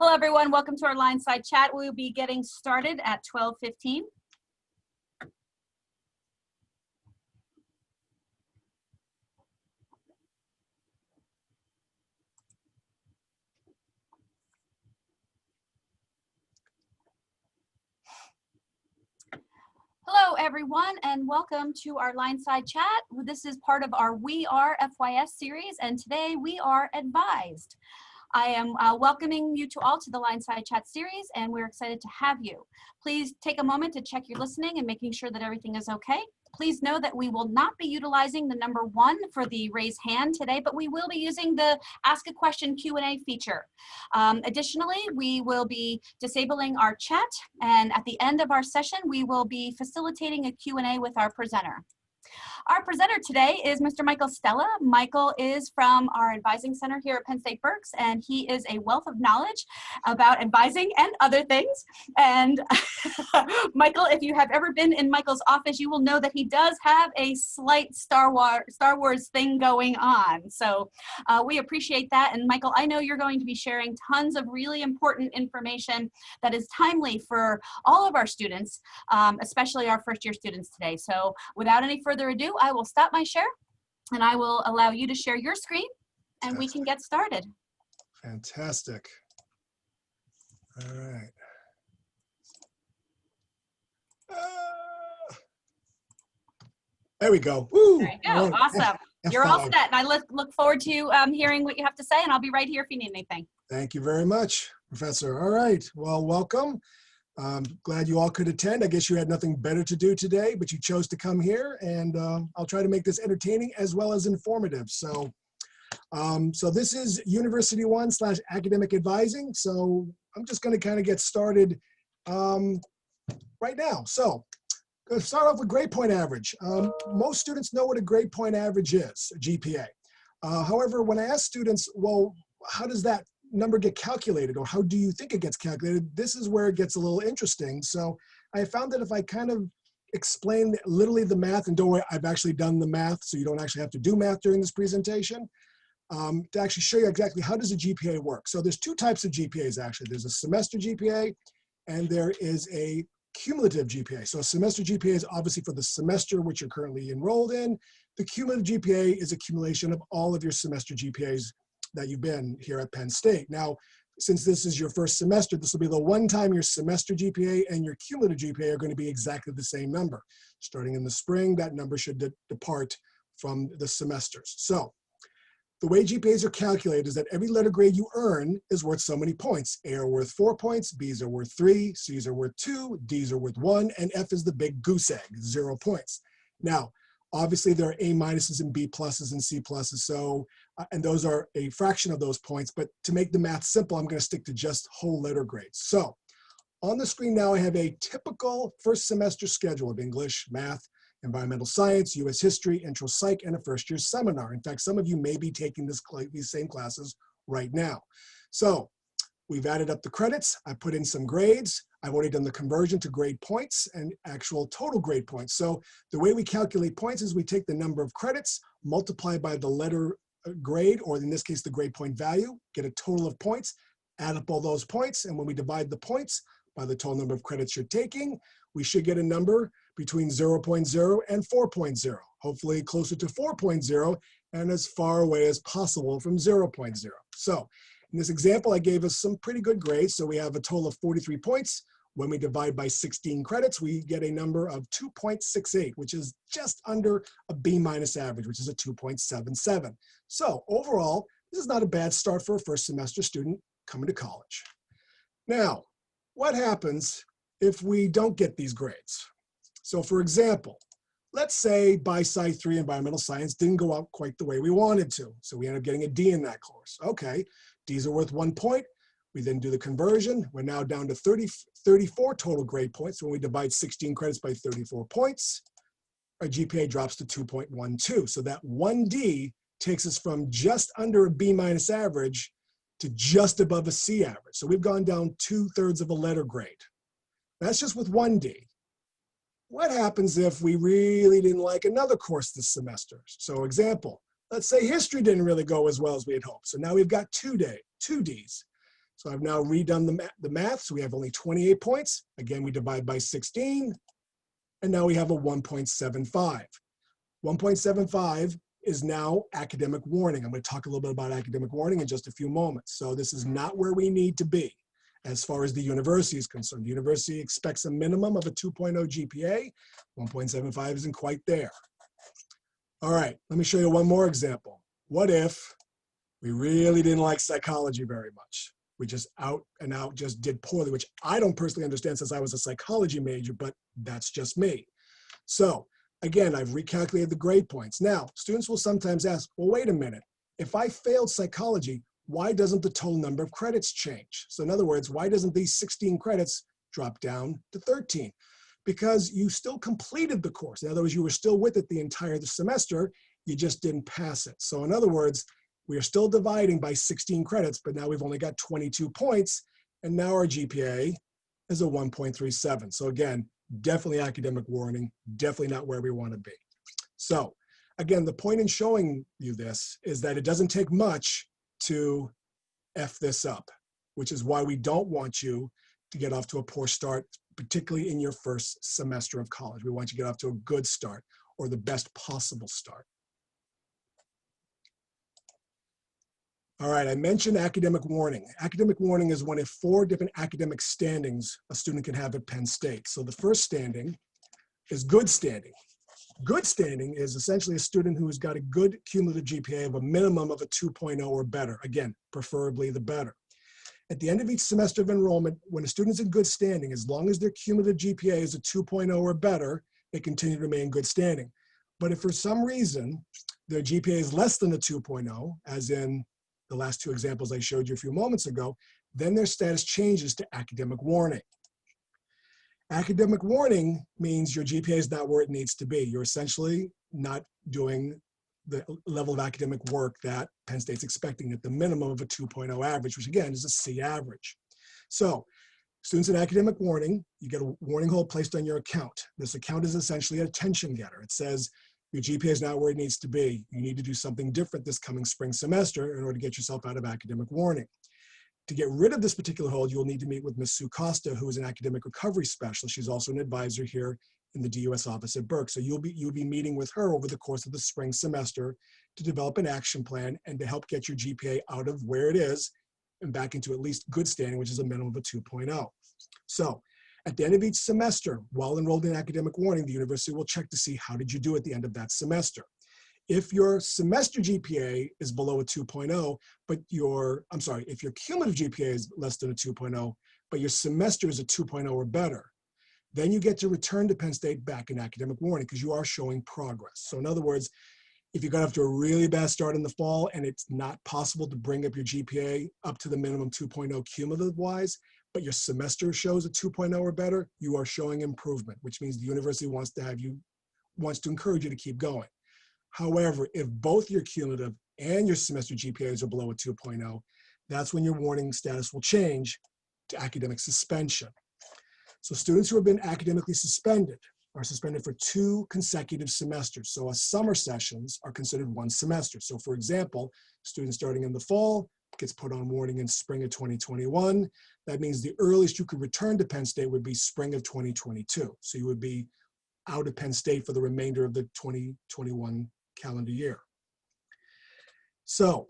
Hello, everyone. Welcome to our LionSide Chat. We will be getting started at 12:15. Hello, everyone, and welcome to our LionSide Chat. This is part of our We Are FYS series, and today we are advised. I am welcoming you all to the LionSide Chat series, and we're excited to have you. Please take a moment to check your listening and making sure that everything is okay. Please know that we will not be utilizing the number 1 for the raise hand today, but we will be using the Ask a Question Q&A feature. Additionally, we will be disabling our chat, and at the end of our session, we will be facilitating a Q&A with our presenter. Our presenter today is Mr. Michael Stella. Michael is from our advising center here at Penn State Berks, and he is a wealth of knowledge about advising and other things. And Michael, if you have ever been in Michael's office, you will know that he does have a slight Star Wars thing going on. So we appreciate that. And Michael, I know you're going to be sharing tons of really important information that is timely for all of our students, especially our first-year students today. So without any further ado, I will stop my share and I will allow you to share your screen and we can get started. Fantastic. All right. There we go. Woo. There you go. Right. Awesome. You're all set. And I look forward to hearing what you have to say, and I'll be right here if you need anything. Thank you very much, Professor. All right. Well, welcome. Glad you all could attend. I guess you had nothing better to do today, but you chose to come here, and I'll try to make this entertaining as well as informative. So, this is University One / academic advising. So I'm just going to kind of get started right now. So going to start off with grade point average. Most students know what a grade point average is, a GPA. However, when I ask students, well, how does that number get calculated, or how do you think it gets calculated? This is where it gets a little interesting. So I found that if I kind of explain literally the math, and don't worry, I've actually done the math, so you don't actually have to do math during this presentation, to actually show you exactly how does a GPA work. So there's 2 types of GPAs actually. There's a semester GPA and there is a cumulative GPA. So a semester GPA is obviously for the semester which you're currently enrolled in. The cumulative GPA is accumulation of all of your semester GPAs that you've been here at Penn State. Now, since this is your first semester, this will be the one time your semester GPA and your cumulative GPA are going to be exactly the same number. Starting in the spring, that number should depart from the semesters. So the way GPAs are calculated is that every letter grade you earn is worth so many points. A are worth 4 points, B's are worth 3, C's are worth 2, D's are worth 1, and F is the big goose egg, 0 points. Now, obviously, there are A minuses and B pluses and C pluses, so, and those are a fraction of those points, but to make the math simple, I'm gonna stick to just whole letter grades. So, on the screen now, I have a typical first semester schedule of English, math, environmental science, US history, intro psych, and a first year seminar. In fact, some of you may be taking these same classes right now. So, we've added up the credits, I put in some grades, I've already done the conversion to grade points and actual total grade points. So the way we calculate points is we take the number of credits, multiply by the letter grade, or in this case, the grade point value, get a total of points, add up all those points, and when we divide the points by the total number of credits you're taking, we should get a number between 0.0 and 4.0, hopefully closer to 4.0 and as far away as possible from 0.0. So in this example, I gave us some pretty good grades. So we have a total of 43 points. When we divide by 16 credits, we get a number of 2.68, which is just under a B minus average, which is a 2.77. So overall, this is not a bad start for a first semester student coming to college. Now, what happens if we don't get these grades? So for example, let's say BioSci 3 environmental science didn't go out quite the way we wanted to. So we end up getting a D in that course. Okay, D's are worth 1 point. We then do the conversion. We're now down to 34 total grade points. When we divide 16 credits by 34 points, our GPA drops to 2.12. So that 1 D takes us from just under a B minus average to just above a C average. So we've gone down 2/3 of a letter grade. That's just with 1 D. What happens if we really didn't like another course this semester? So example, let's say history didn't really go as well as we had hoped. So now we've got 2 Ds. So I've now redone the math. So we have only 28 points. Again, we divide by 16, and now we have a 1.75. 1.75 is now academic warning. I'm going to talk a little bit about academic warning in just a few moments. So this is not where we need to be as far as the university is concerned. The university expects a minimum of a 2.0 GPA. 1.75 isn't quite there. All right, let me show you one more example. What if we really didn't like psychology very much? We just out and out just did poorly, which I don't personally understand since I was a psychology major, but that's just me. So again, I've recalculated the grade points. Now, students will sometimes ask, well, wait a minute. If I failed psychology, why doesn't the total number of credits change? So in other words, why doesn't these 16 credits drop down to 13? Because you still completed the course. In other words, you were still with it the entire semester, you just didn't pass it. So in other words, we are still dividing by 16 credits, but now we've only got 22 points, and now our GPA is a 1.37. So again, definitely academic warning, definitely not where we want to be. So again, the point in showing you this is that it doesn't take much to F this up, which is why we don't want you to get off to a poor start, particularly in your first semester of college. We want you to get off to a good start or the best possible start. All right, I mentioned academic warning. Academic warning is one of 4 different academic standings a student can have at Penn State. So the first standing is good standing. Good standing is essentially a student who has got a good cumulative GPA of a minimum of a 2.0 or better. Again, preferably the better. At the end of each semester of enrollment, when a student is in good standing, as long as their cumulative GPA is a 2.0 or better, they continue to remain in good standing. But if for some reason their GPA is less than a 2.0, as in the last 2 examples I showed you a few moments ago, then their status changes to academic warning. Academic warning means your GPA is not where it needs to be. You're essentially not doing the level of academic work that Penn State's expecting at the minimum of a 2.0 average, which again is a C average. So students in academic warning, you get a warning hold placed on your account. This account is essentially an attention getter. It says, your GPA is not where it needs to be. You need to do something different this coming spring semester in order to get yourself out of academic warning. To get rid of this particular hold, you'll need to meet with Ms. Sue Costa, who is an academic recovery specialist. She's also an advisor here in the DUS office at Berks. So you'll be meeting with her over the course of the spring semester to develop an action plan and to help get your GPA out of where it is and back into at least good standing, which is a minimum of a 2.0. So at the end of each semester, while enrolled in academic warning, the university will check to see how did you do at the end of that semester. If your semester GPA is below a 2.0, but if your cumulative GPA is less than a 2.0, but your semester is a 2.0 or better, then you get to return to Penn State back in academic warning because you are showing progress. So in other words, if you got off to a really bad start in the fall and it's not possible to bring up your GPA up to the minimum 2.0 cumulative wise, but your semester shows a 2.0 or better, you are showing improvement, which means the university wants to encourage you to keep going. However, if both your cumulative and your semester GPAs are below a 2.0, that's when your warning status will change to academic suspension. So students who have been academically suspended are suspended for 2 consecutive semesters. So summer sessions are considered 1 semester. So for example, students starting in the fall gets put on warning in spring of 2021. That means the earliest you could return to Penn State would be spring of 2022. So you would be out of Penn State for the remainder of the 2021 calendar year. So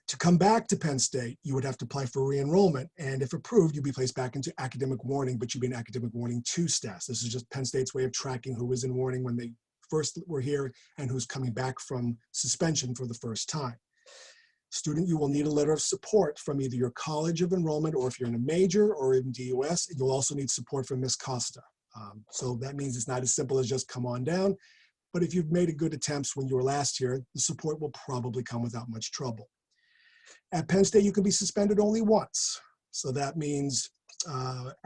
to come back to Penn State, you would have to apply for re-enrollment, and if approved, you'd be placed back into academic warning, but you'd be in academic warning 2 status. This is just Penn State's way of tracking who was in warning when they first were here and who's coming back from suspension for the first time. Student, you will need a letter of support from either your college of enrollment, or if you're in a major or in DUS, you'll also need support from Ms. Costa. So that means it's not as simple as just come on down, but if you've made a good attempts when you were last here, the support will probably come without much trouble. At Penn State, you can be suspended only once. So that means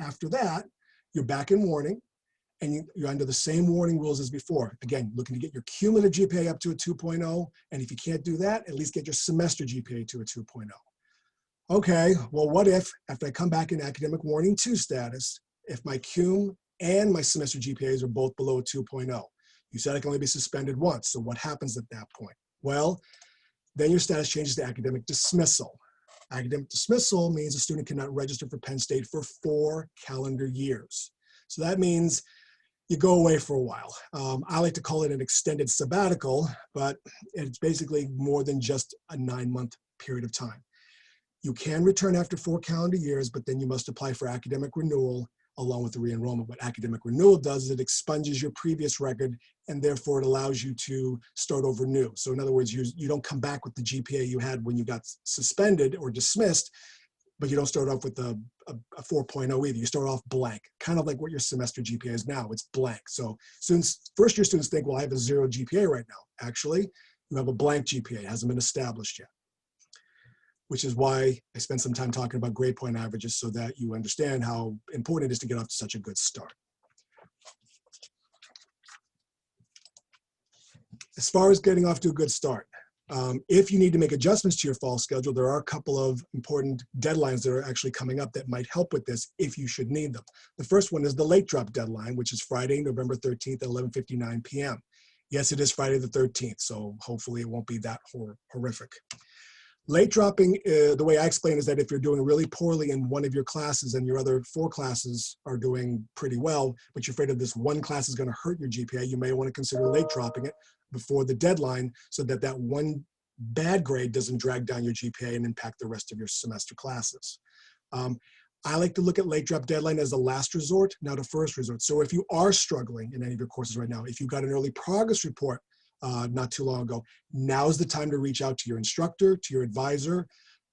after that, you're back in warning, and you're under the same warning rules as before. Again, looking to get your cumulative GPA up to a 2.0, and if you can't do that, at least get your semester GPA to a 2.0. Okay, well, what if, after I come back in academic warning 2 status, if my cum and my semester GPAs are both below a 2.0? You said I can only be suspended once, so what happens at that point? Well, then your status changes to academic dismissal. Academic dismissal means a student cannot register for Penn State for 4 calendar years. So that means you go away for a while. I like to call it an extended sabbatical, but it's basically more than just a 9-month period of time. You can return after 4 calendar years, but then you must apply for academic renewal along with the re-enrollment. What academic renewal does is it expunges your previous record, and therefore it allows you to start over new. So in other words, you don't come back with the GPA you had when you got suspended or dismissed, but you don't start off with a 4.0 either. You start off blank, kind of like what your semester GPA is now. It's blank. So first year students think, well, I have a 0 GPA right now. Actually, you have a blank GPA. It hasn't been established yet, which is why I spent some time talking about grade point averages so that you understand how important it is to get off to such a good start. As far as getting off to a good start, if you need to make adjustments to your fall schedule, there are a couple of important deadlines that are actually coming up that might help with this if you should need them. The first one is the late drop deadline, which is Friday, November 13th at 11:59 p.m. Yes, it is Friday the 13th, so hopefully it won't be that horrific. Late dropping, the way I explain, is that if you're doing really poorly in one of your classes and your other 4 classes are doing pretty well, but you're afraid of this one class is going to hurt your GPA, you may want to consider late dropping it before the deadline so that that one bad grade doesn't drag down your GPA and impact the rest of your semester classes. I like to look at late drop deadline as a last resort, not a first resort. So if you are struggling in any of your courses right now, if you got an early progress report not too long ago, now's the time to reach out to your instructor, to your advisor,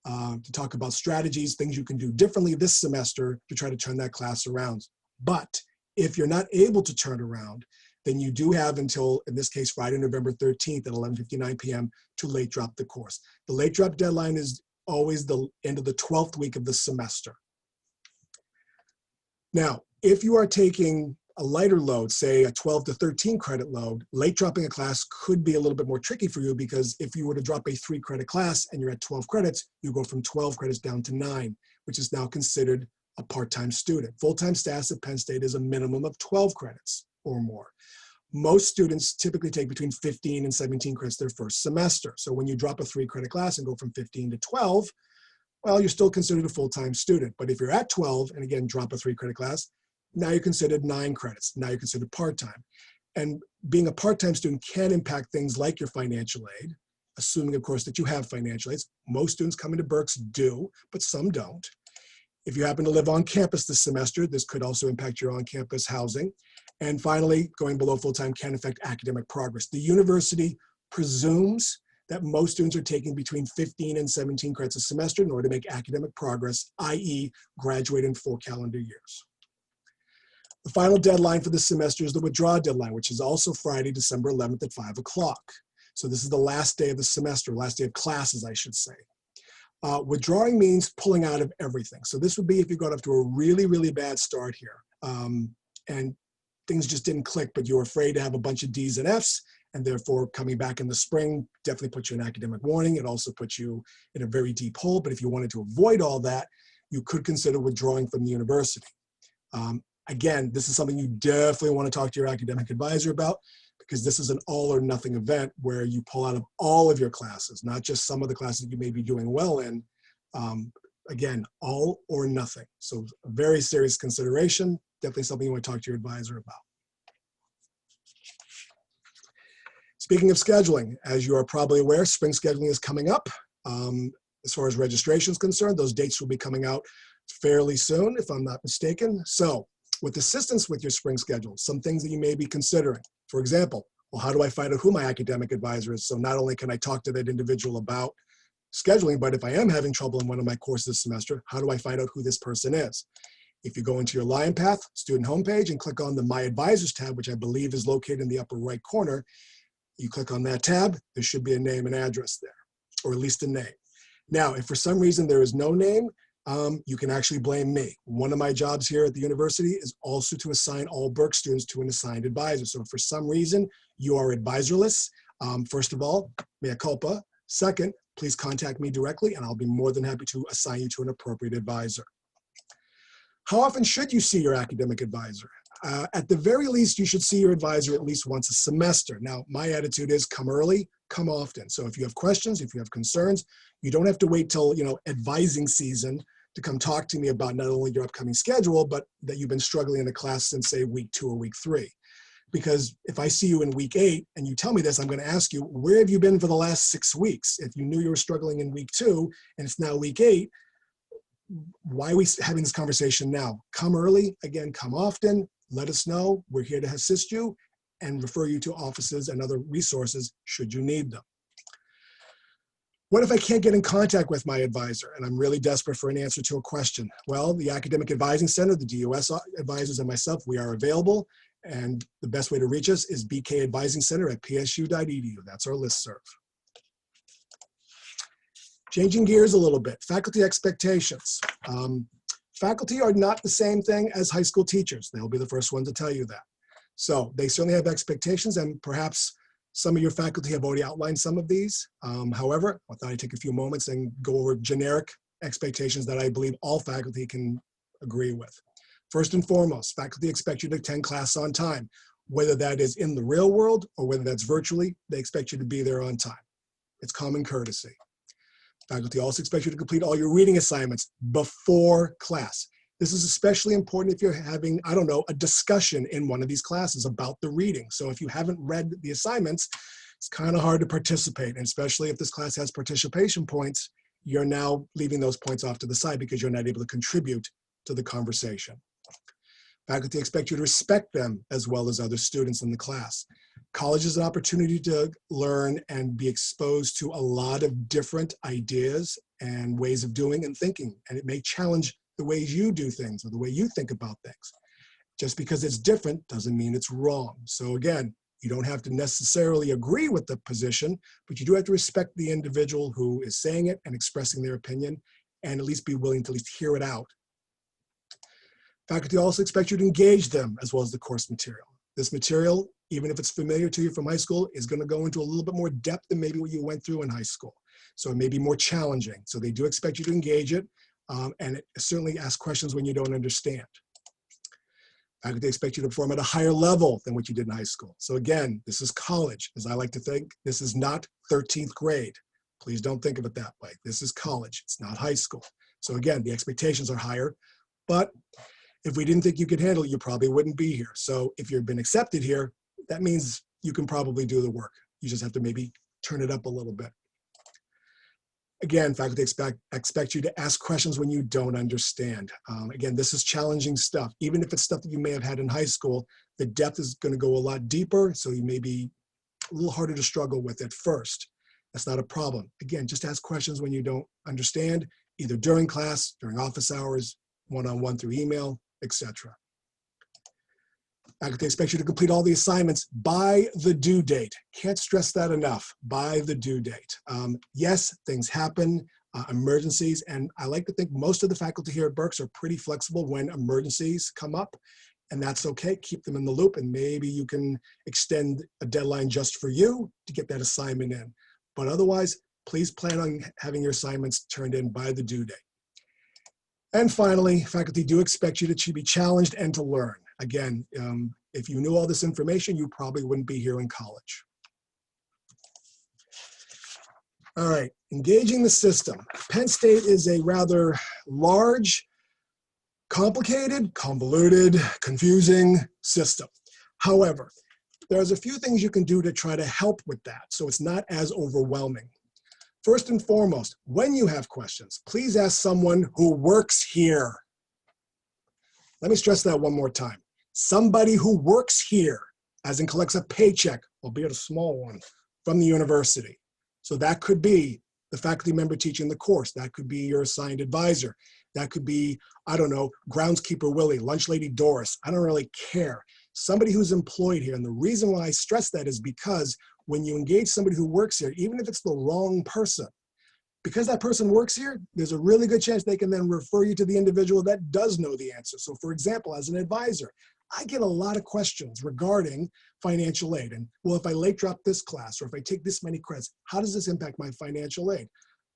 to talk about strategies, things you can do differently this semester to try to turn that class around. But if you're not able to turn around, then you do have until, in this case, Friday, November 13th at 11:59 p.m. to late drop the course. The late drop deadline is always the end of the 12th week of the semester. Now, if you are taking a lighter load, say a 12 to 13 credit load, late dropping a class could be a little bit more tricky for you, because if you were to drop a 3-credit class and you're at 12 credits, you go from 12 credits down to 9, which is now considered a part-time student. Full-time status at Penn State is a minimum of 12 credits or more. Most students typically take between 15 and 17 credits their first semester. So when you drop a 3-credit class and go from 15 to 12, well, you're still considered a full-time student. But if you're at 12 and again drop a 3-credit class, now you're considered 9 credits. Now you're considered part-time. And being a part-time student can impact things like your financial aid, assuming, of course, that you have financial aids. Most students coming to Berks do, but some don't. If you happen to live on campus this semester, this could also impact your on-campus housing. And finally, going below full-time can affect academic progress. The university presumes that most students are taking between 15 and 17 credits a semester in order to make academic progress, i.e. graduate in 4 calendar years. The final deadline for this semester is the withdrawal deadline, which is also Friday, December 11th at 5 o'clock. So this is the last day of the semester, last day of classes, I should say. Withdrawing means pulling out of everything. So this would be if you got off to a really, really bad start here and things just didn't click, but you were afraid to have a bunch of D's and F's, and therefore coming back in the spring definitely puts you in academic warning. It also puts you in a very deep hole, but if you wanted to avoid all that, you could consider withdrawing from the university. Again, this is something you definitely want to talk to your academic advisor about, because this is an all or nothing event where you pull out of all of your classes, not just some of the classes you may be doing well in. Again, all or nothing. So a very serious consideration, definitely something you want to talk to your advisor about. Speaking of scheduling, as you are probably aware, spring scheduling is coming up. As far as registration is concerned, those dates will be coming out fairly soon, if I'm not mistaken. So with assistance with your spring schedule, some things that you may be considering. For example, well, how do I find out who my academic advisor is? So not only can I talk to that individual about scheduling, but if I am having trouble in one of my courses this semester, how do I find out who this person is? If you go into your LionPath student homepage and click on the My Advisors tab, which I believe is located in the upper right corner, you click on that tab, there should be a name and address there, or at least a name. Now, if for some reason there is no name, you can actually blame me. One of my jobs here at the university is also to assign all Berks students to an assigned advisor. So if for some reason you are advisorless, first of all, mea culpa. Second, please contact me directly and I'll be more than happy to assign you to an appropriate advisor. How often should you see your academic advisor? At the very least, you should see your advisor at least once a semester. Now, my attitude is come early, come often. So if you have questions, if you have concerns, you don't have to wait till, advising season to come talk to me about not only your upcoming schedule, but that you've been struggling in the class since, say, week 2 or week 3. Because if I see you in week 8 and you tell me this, I'm going to ask you, where have you been for the last 6 weeks? If you knew you were struggling in week 2 and it's now week 8, why are we having this conversation now? Come early, again, come often, let us know. We're here to assist you and refer you to offices and other resources should you need them. What if I can't get in contact with my advisor and I'm really desperate for an answer to a question? Well, the Academic Advising Center, the DOS advisors and myself, we are available. And the best way to reach us is bkadvisingcenter@psu.edu. That's our listserv. Changing gears a little bit, faculty expectations. Faculty are not the same thing as high school teachers. They'll be the first ones to tell you that. So they certainly have expectations, and perhaps some of your faculty have already outlined some of these. However, I thought I'd take a few moments and go over generic expectations that I believe all faculty can agree with. First and foremost, faculty expect you to attend class on time. Whether that is in the real world or whether that's virtually, they expect you to be there on time. It's common courtesy. Faculty also expect you to complete all your reading assignments before class. This is especially important if you're having, I don't know, a discussion in one of these classes about the reading. So if you haven't read the assignments, it's kind of hard to participate. And especially if this class has participation points, you're now leaving those points off to the side because you're not able to contribute to the conversation. Faculty expect you to respect them as well as other students in the class. College is an opportunity to learn and be exposed to a lot of different ideas and ways of doing and thinking. And it may challenge the ways you do things or the way you think about things. Just because it's different doesn't mean it's wrong. So again, you don't have to necessarily agree with the position, but you do have to respect the individual who is saying it and expressing their opinion, and at least be willing to at least hear it out. Faculty also expect you to engage them as well as the course material. This material, even if it's familiar to you from high school, is going to go into a little bit more depth than maybe what you went through in high school. So it may be more challenging. So they do expect you to engage it, and certainly ask questions when you don't understand. Faculty expect you to perform at a higher level than what you did in high school. So again, this is college, as I like to think. This is not 13th grade. Please don't think of it that way. This is college. It's not high school. So again, the expectations are higher, but if we didn't think you could handle it, you probably wouldn't be here. So if you've been accepted here, that means you can probably do the work. You just have to maybe turn it up a little bit. Again, faculty expect you to ask questions when you don't understand. Again, this is challenging stuff. Even if it's stuff that you may have had in high school, the depth is going to go a lot deeper, so you may be a little harder to struggle with at first. That's not a problem. Again, just ask questions when you don't understand, either during class, during office hours, one-on-one through email, etc. Faculty expect you to complete all the assignments by the due date. Can't stress that enough, by the due date. Yes, things happen, emergencies, and I like to think most of the faculty here at Berks are pretty flexible when emergencies come up, and that's okay. Keep them in the loop, and maybe you can extend a deadline just for you to get that assignment in. But otherwise, please plan on having your assignments turned in by the due date. And finally, faculty do expect you to be challenged and to learn. Again, if you knew all this information, you probably wouldn't be here in college. All right, engaging the system. Penn State is a rather large, complicated, convoluted, confusing system. However, there's a few things you can do to try to help with that so it's not as overwhelming. First and foremost, when you have questions, please ask someone who works here. Let me stress that one more time. Somebody who works here, as in collects a paycheck, albeit a small one, from the university. So that could be the faculty member teaching the course. That could be your assigned advisor. That could be, I don't know, groundskeeper Willie, lunch lady Doris. I don't really care. Somebody who's employed here. And the reason why I stress that is because when you engage somebody who works here, even if it's the wrong person, because that person works here, there's a really good chance they can then refer you to the individual that does know the answer. So for example, as an advisor, I get a lot of questions regarding financial aid. And well, if I late drop this class, or if I take this many credits, how does this impact my financial aid?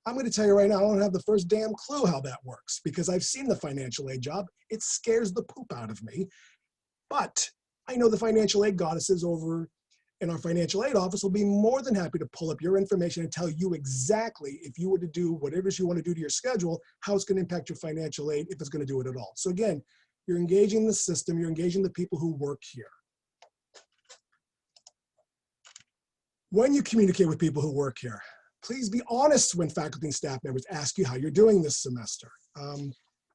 I'm going to tell you right now, I don't have the first damn clue how that works because I've seen the financial aid job. It scares the poop out of me. But I know the financial aid goddesses over in our financial aid office will be more than happy to pull up your information and tell you exactly, if you were to do whatever it is you want to do to your schedule, how it's going to impact your financial aid, if it's going to do it at all. So again, you're engaging the system, you're engaging the people who work here. When you communicate with people who work here, please be honest when faculty and staff members ask you how you're doing this semester.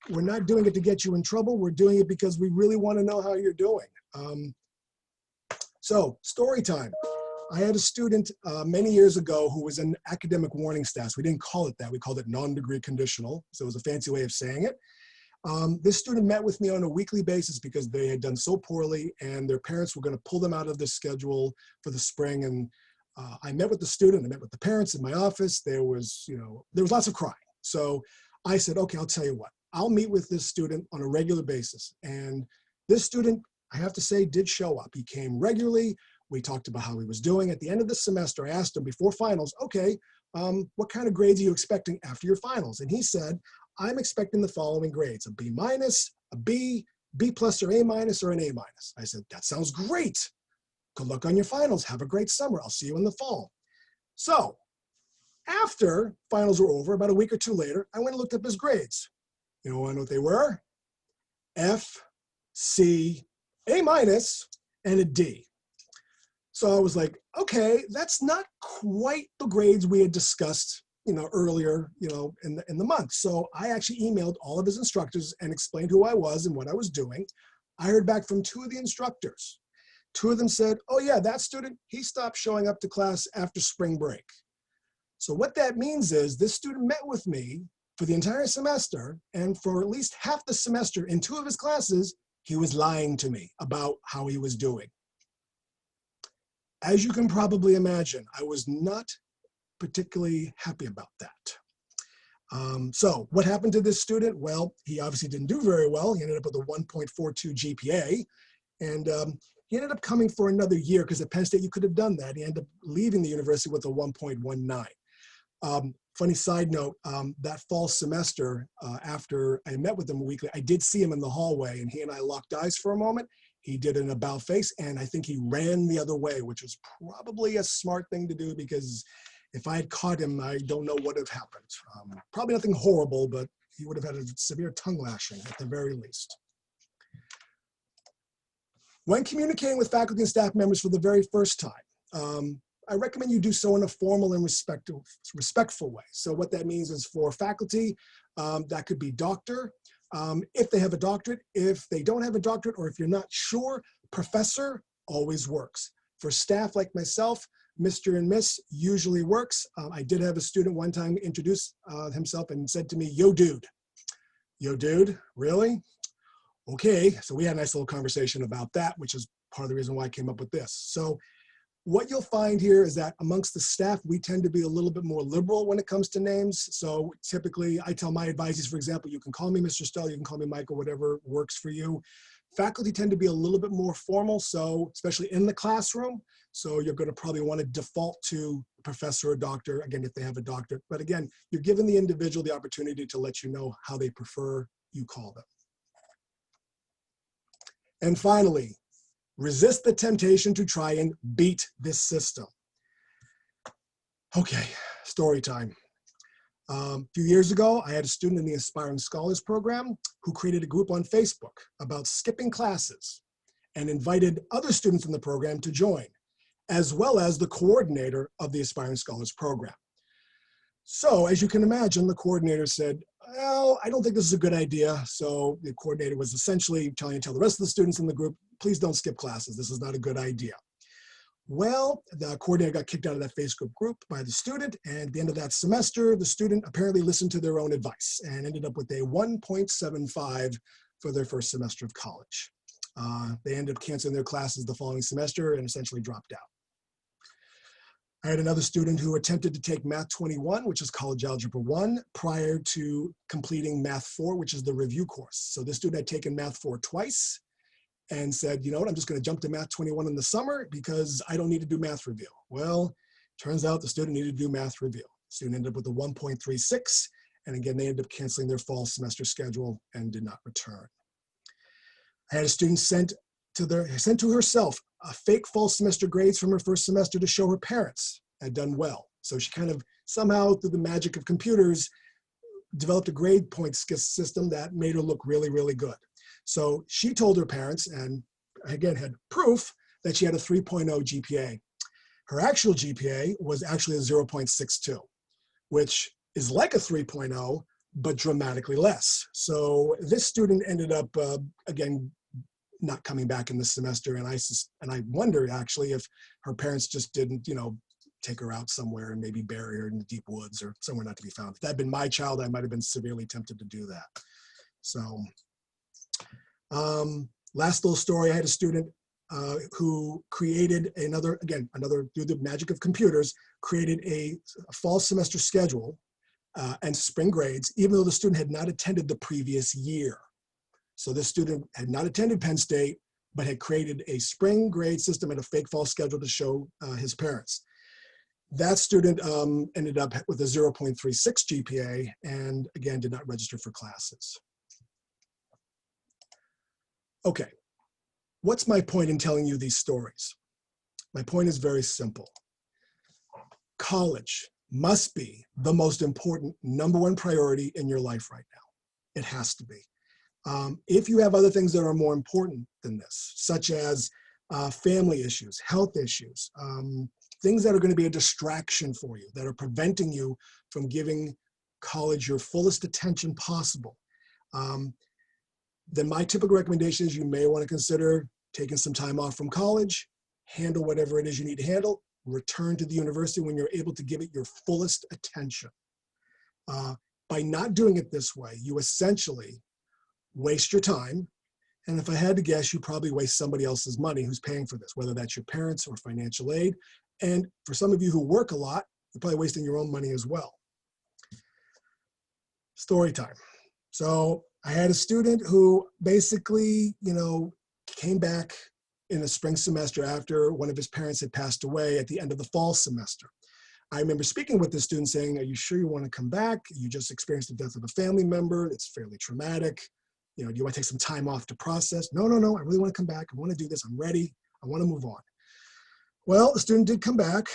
We're not doing it to get you in trouble. We're doing it because we really want to know how you're doing. So, story time. I had a student many years ago who was in academic warning status. We didn't call it that. We called it non-degree conditional. So it was a fancy way of saying it. This student met with me on a weekly basis because they had done so poorly and their parents were going to pull them out of this schedule for the spring. And I met with the student, I met with the parents in my office. There was lots of crying. So I said, okay, I'll tell you what, I'll meet with this student on a regular basis. And this student, I have to say, did show up. He came regularly. We talked about how he was doing. At the end of the semester, I asked him before finals, okay, what kind of grades are you expecting after your finals? And he said, I'm expecting the following grades: a B minus, a B, B plus or A minus, or an A minus. I said, that sounds great. Good luck on your finals. Have a great summer. I'll see you in the fall. So after finals were over, about a week or two later, I went and looked up his grades. You know what they were? F, C, A minus, and a D. So I was like, okay, that's not quite the grades we had discussed, earlier, in the month. So I actually emailed all of his instructors and explained who I was and what I was doing. I heard back from 2 of the instructors. 2 of them said, oh yeah, that student, he stopped showing up to class after spring break. So what that means is this student met with me for the entire semester, and for at least half the semester in 2 of his classes, he was lying to me about how he was doing. As you can probably imagine, I was not particularly happy about that. So what happened to this student? Well, he obviously didn't do very well. He ended up with a 1.42 GPA, and he ended up coming for another year because at Penn State you could have done that. He ended up leaving the university with a 1.19. Funny side note, that fall semester, after I met with him weekly, I did see him in the hallway and he and I locked eyes for a moment. He did an about face and I think he ran the other way, which was probably a smart thing to do because if I had caught him, I don't know what would have happened. Probably nothing horrible, but he would have had a severe tongue lashing at the very least. When communicating with faculty and staff members for the very first time, I recommend you do so in a formal and respectful way. So what that means is for faculty, that could be doctor, if they have a doctorate. If they don't have a doctorate, or if you're not sure, professor always works. For staff like myself, Mr. and Miss usually works. I did have a student one time introduce himself and said to me, yo dude. Yo dude, really? Okay, so we had a nice little conversation about that, which is part of the reason why I came up with this. So what you'll find here is that amongst the staff, we tend to be a little bit more liberal when it comes to names. So typically I tell my advisees, for example, you can call me Mr. Stella, you can call me Michael, whatever works for you. Faculty tend to be a little bit more formal, so especially in the classroom. So you're going to probably want to default to professor or doctor, again, if they have a doctorate. But again, you're giving the individual the opportunity to let you know how they prefer you call them. And finally, resist the temptation to try and beat this system. Okay, story time. A few years ago, I had a student in the Aspiring Scholars program who created a group on Facebook about skipping classes and invited other students in the program to join, as well as the coordinator of the Aspiring Scholars program. So as you can imagine, the coordinator said, well, I don't think this is a good idea. So the coordinator was essentially tell the rest of the students in the group, please don't skip classes. This is not a good idea. Well, the coordinator got kicked out of that Facebook group by the student. And at the end of that semester, the student apparently listened to their own advice and ended up with a 1.75 for their first semester of college. They ended up canceling their classes the following semester and essentially dropped out. I had another student who attempted to take Math 21, which is College Algebra 1, prior to completing Math 4, which is the review course. So this student had taken Math 4 twice and said, you know what, I'm just going to jump to Math 21 in the summer because I don't need to do math review. Well, turns out the student needed to do math review. The student ended up with a 1.36, and again, they ended up canceling their fall semester schedule and did not return. I had a student sent sent to herself a fake false semester grades from her first semester to show her parents had done well. So she kind of somehow, through the magic of computers, developed a grade point system that made her look really, really good. So she told her parents, and again had proof, that she had a 3.0 GPA. Her actual GPA was actually a 0.62, which is like a 3.0, but dramatically less. So this student ended up, again, not coming back in this semester. And I wonder actually if her parents just didn't, take her out somewhere and maybe bury her in the deep woods or somewhere not to be found. If that had been my child, I might've been severely tempted to do that. So last little story, I had a student who created another, through the magic of computers, created a fall semester schedule and spring grades, even though the student had not attended the previous year. So this student had not attended Penn State, but had created a spring grade system and a fake fall schedule to show his parents. That student ended up with a 0.36 GPA and again, did not register for classes. Okay, what's my point in telling you these stories? My point is very simple. College must be the most important #1 priority in your life right now. It has to be. If you have other things that are more important than this, such as family issues, health issues, things that are going to be a distraction for you, that are preventing you from giving college your fullest attention possible, then my typical recommendation is you may want to consider taking some time off from college, handle whatever it is you need to handle, return to the university when you're able to give it your fullest attention. By not doing it this way, you essentially waste your time. And if I had to guess, you probably waste somebody else's money who's paying for this, whether that's your parents or financial aid. And for some of you who work a lot, you're probably wasting your own money as well. Story time. So I had a student who basically, came back in the spring semester after one of his parents had passed away at the end of the fall semester. I remember speaking with this student saying, are you sure you want to come back? You just experienced the death of a family member. It's fairly traumatic. Do you want to take some time off to process? No, I really want to come back. I want to do this. I'm ready. I want to move on. Well, the student did come back.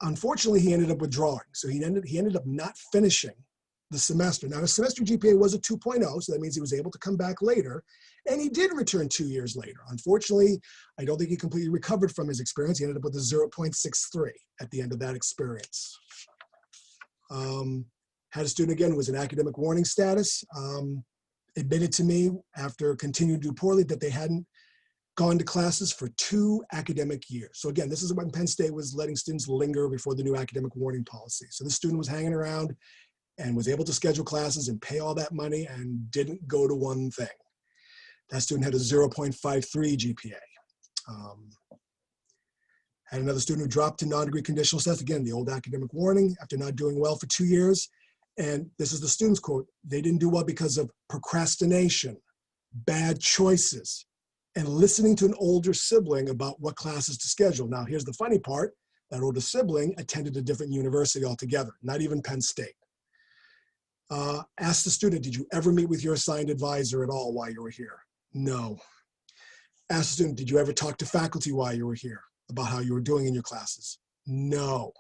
Unfortunately, he ended up withdrawing. So he ended up not finishing the semester. Now, his semester GPA was a 2.0, so that means he was able to come back later. And he did return 2 years later. Unfortunately, I don't think he completely recovered from his experience. He ended up with a 0.63 at the end of that experience. Had a student, again, who was in academic warning status, admitted to me after continuing to do poorly that they hadn't gone to classes for 2 academic years. So again, this is when Penn State was letting students linger before the new academic warning policy. So this student was hanging around and was able to schedule classes and pay all that money and didn't go to one thing. That student had a 0.53 GPA. Had another student who dropped to non-degree conditional test, again, the old academic warning, after not doing well for 2 years. And this is the student's quote, they didn't do well because of procrastination, bad choices, and listening to an older sibling about what classes to schedule. Now, here's the funny part. That older sibling attended a different university altogether, not even Penn State. Asked the student, did you ever meet with your assigned advisor at all while you were here? No. Asked the student, did you ever talk to faculty while you were here about how you were doing in your classes? No.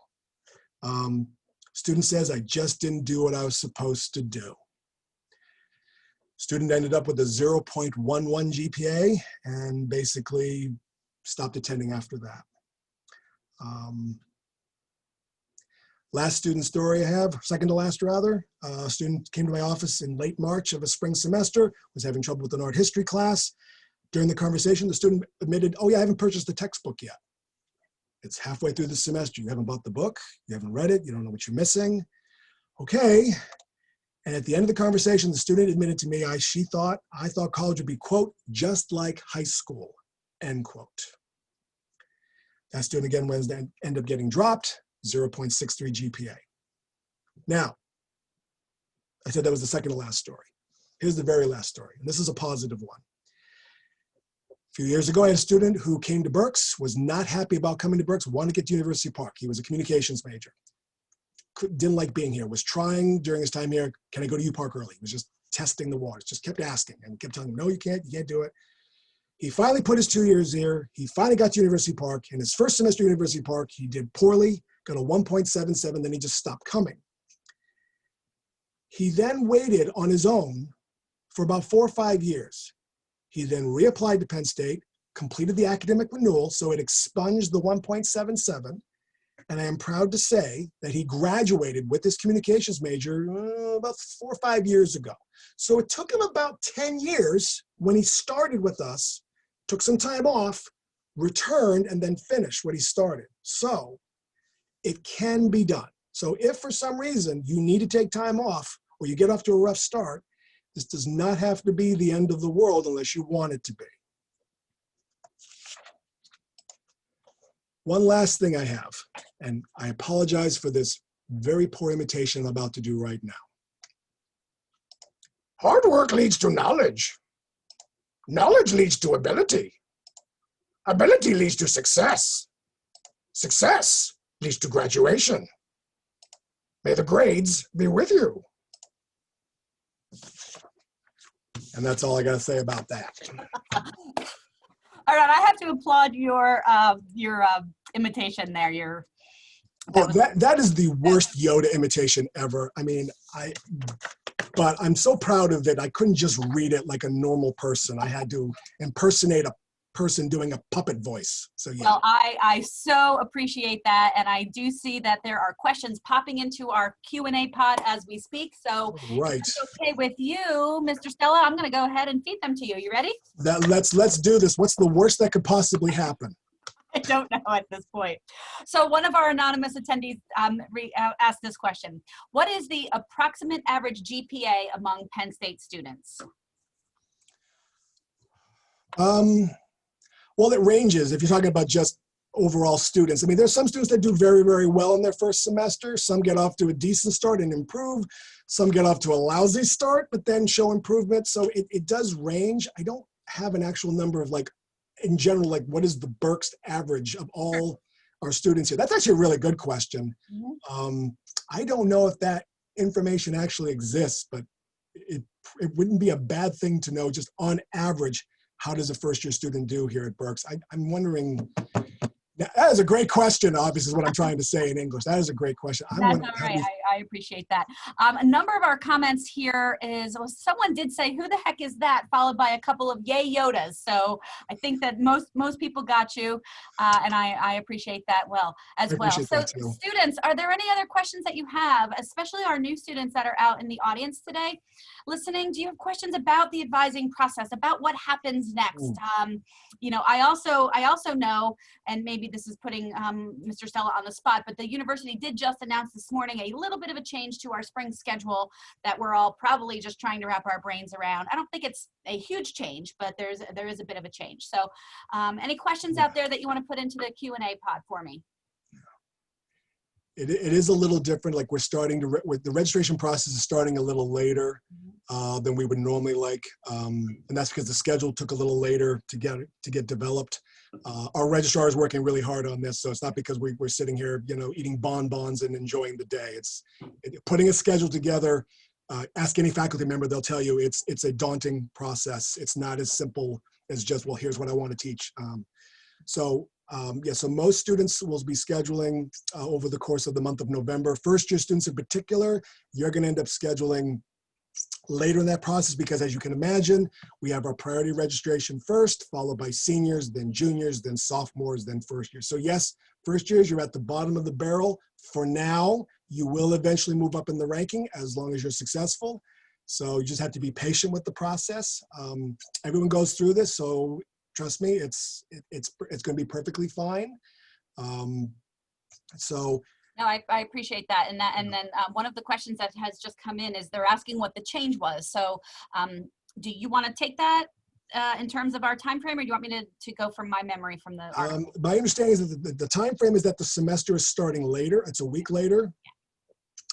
Student says, I just didn't do what I was supposed to do. Student ended up with a 0.11 GPA and basically stopped attending after that. Last student story I have, second to last rather, a student came to my office in late March of a spring semester, was having trouble with an art history class. During the conversation, the student admitted, oh yeah, I haven't purchased the textbook yet. It's halfway through the semester. You haven't bought the book, you haven't read it, you don't know what you're missing. Okay. And at the end of the conversation, the student admitted to me, I thought college would be, quote, just like high school, end quote. That student again ended up getting dropped, 0.63 GPA. Now, I said that was the second to last story. Here's the very last story, and this is a positive one. A few years ago, I had a student who came to Berks, was not happy about coming to Berks, wanted to get to University Park. He was a communications major. Didn't like being here, was trying during his time here, can I go to U Park early? He was just testing the waters, just kept asking and kept telling him, no, you can't do it. He finally put his 2 years here. He finally got to University Park. In his first semester at University Park, he did poorly, got a 1.77, then he just stopped coming. He then waited on his own for about 4 or 5 years. He then reapplied to Penn State, completed the academic renewal, so it expunged the 1.77. And I am proud to say that he graduated with his communications major about 4 or 5 years ago. So it took him about 10 years when he started with us, took some time off, returned, and then finished what he started. So it can be done. So if for some reason you need to take time off or you get off to a rough start, this does not have to be the end of the world unless you want it to be. One last thing I have, and I apologize for this very poor imitation I'm about to do right now. Hard work leads to knowledge. Knowledge leads to ability. Ability leads to success. Success leads to graduation. May the grades be with you. And that's all I got to say about that. All right, I have to applaud your imitation there. That is the worst Yoda imitation ever. I mean, but I'm so proud of it. I couldn't just read it like a normal person. I had to impersonate a person doing a puppet voice. So yeah. Well, I so appreciate that, and I do see that there are questions popping into our Q&A pod as we speak. So right. If it's okay with you, Mr. Stella, I'm going to go ahead and feed them to you. You ready? Let's do this. What's the worst that could possibly happen? I don't know at this point. So one of our anonymous attendees asked this question. What is the approximate average GPA among Penn State students? Well, it ranges if you're talking about just overall students. I mean, there's some students that do very, very well in their first semester. Some get off to a decent start and improve. Some get off to a lousy start, but then show improvement. So it does range. I don't have an actual number of like, in general, like what is the Berks average of all our students here? That's actually a really good question. Mm-hmm. I don't know if that information actually exists, but it wouldn't be a bad thing to know just on average, how does a first-year student do here at Berks? I'm wondering, that is a great question, obviously, is what I'm trying to say in English. That is a great question. That's all right. I appreciate that. A number of our comments here is, well, someone did say, who the heck is that? Followed by a couple of yay Yodas. So I think that most people got you, and I appreciate that as well. So students, are there any other questions that you have, especially our new students that are out in the audience today listening? Do you have questions about the advising process, about what happens next? You know, I also know, and maybe this is putting Mr. Stella on the spot, but the university did just announce this morning a little bit of a change to our spring schedule that we're all probably just trying to wrap our brains around. I don't think it's a huge change, but there is a bit of a change. So any questions out there that you want to put into the Q&A pod for me? It is a little different. Like we're starting to, with the registration process is starting a little later than we would normally like. And that's because the schedule took a little later to get developed. Our registrar is working really hard on this. So it's not because we're sitting here, you know, eating bonbons and enjoying the day. It's putting a schedule together. Ask any faculty member, they'll tell you it's a daunting process. It's not as simple as just, well, here's what I want to teach. So most students will be scheduling over the course of the month of November. First-year students in particular, you're going to end up scheduling later in that process because, as you can imagine, we have our priority registration first, followed by seniors, then juniors, then sophomores, then first years. So yes, first years, you're at the bottom of the barrel. For now, you will eventually move up in the ranking as long as you're successful. So you just have to be patient with the process. Everyone goes through this, so trust me, it's going to be perfectly fine. No, I appreciate that. And then one of the questions that has just come in is they're asking what the change was. So do you want to take that in terms of our time frame, or do you want me to go from my memory from the article? My understanding is that the time frame is that the semester is starting later. It's a week later